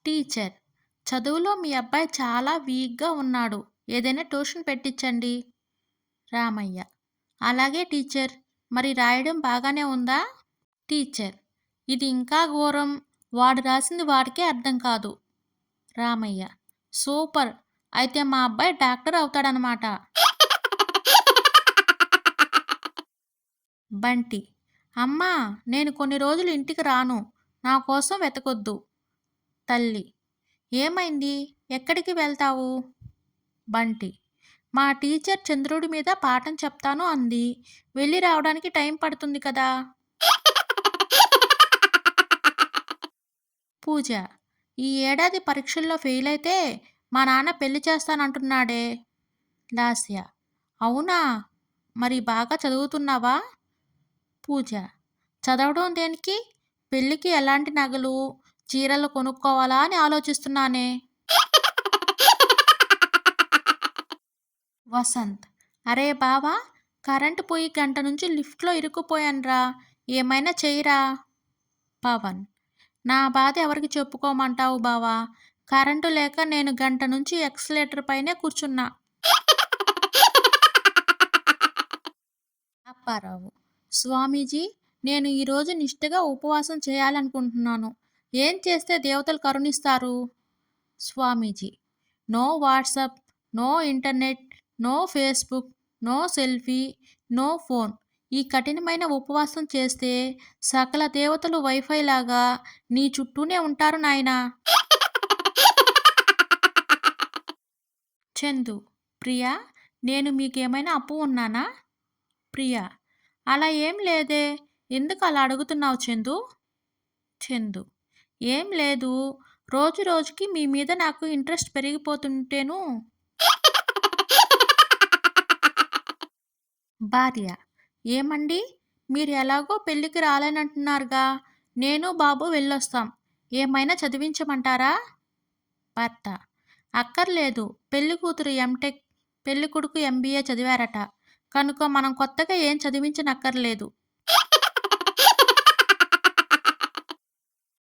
Teacher: చదువులో మీ అబ్బాయి చాలా వీక్‌గా ఉన్నాడు. ఏదైనా ట్యూషన్ పెట్టించండి. రామయ్య: అలాగే టీచర్. మరి రాయడం బాగానే ఉందా? టీచర్: ఇది ఇంకా ఘోరం. వాడు రాసింది వాడికే అర్థం కాదు. రామయ్య: సూపర్. అయితే మా అబ్బాయి డాక్టర్ అవుతాడనమాట. బంటి: అమ్మా, నేను కొన్ని రోజులు ఇంటికి రాను. నా కోసం వెతకొద్దు. తల్లి: ఏమైంది? ఎక్కడికి వెళ్తావు? బంటి: మా టీచర్ చంద్రుడి మీద పాఠం చెప్తాను అంది. వెళ్ళి రావడానికి టైం పడుతుంది కదా. పూజ: ఈ ఏడాది పరీక్షల్లో ఫెయిల్ అయితే మా నాన్న పెళ్లి చేస్తానంటున్నాడే. లాస్య: అవునా? మరి బాగా చదువుతున్నావా? పూజ: చదవడం దేనికి? పెళ్ళికి ఎలాంటి నగలు, చీరలు కొనుక్కోవాలా అని ఆలోచిస్తున్నానే. వసంత్: అరే బావా, కరెంటు పోయి గంట నుంచి లిఫ్ట్లో ఇరుక్కుపోయానురా. ఏమైనా చెయ్యరా. పవన్: నా బాధ ఎవరికి చెప్పుకోమంటావు బావా. కరెంటు లేక నేను గంట నుంచి ఎక్స్‌లేటర్ పైనే కూర్చున్నా. అప్పారావు: స్వామీజీ, నేను ఈరోజు నిష్ఠగా ఉపవాసం చేయాలనుకుంటున్నాను. ఏం చేస్తే దేవతలు కరుణిస్తారు? Swamiji: no WhatsApp, no internet, no Facebook, no selfie, no phone. ఈ కఠినమైన ఉపవాసం చేస్తే సకల దేవతలు వైఫై లాగా నీ చుట్టూనే ఉంటారు నాయనా. చందు: ప్రియా, నేను మీకేమైనా అప్పు ఉన్నానా? ప్రియా: అలా ఏం లేదే. ఎందుకు అలా అడుగుతున్నావు చందు? చందు: ఏం లేదు. రోజు రోజుకి మీ మీద నాకు ఇంట్రెస్ట్ పెరిగిపోతుంటేను. భార్య: ఏమండి, మీరు ఎలాగో పెళ్ళికి రాలేనంటున్నారుగా. నేను బాబు వెళ్ళొస్తాం. ఏమైనా చదివించమంటారా? భర్త: అక్కర్లేదు. పెళ్లి కూతురు ఎంటెక్, పెళ్లి కొడుకు ఎంబీఏ చదివారట. కనుక మనం కొత్తగా ఏం చదివించనక్కర్లేదు.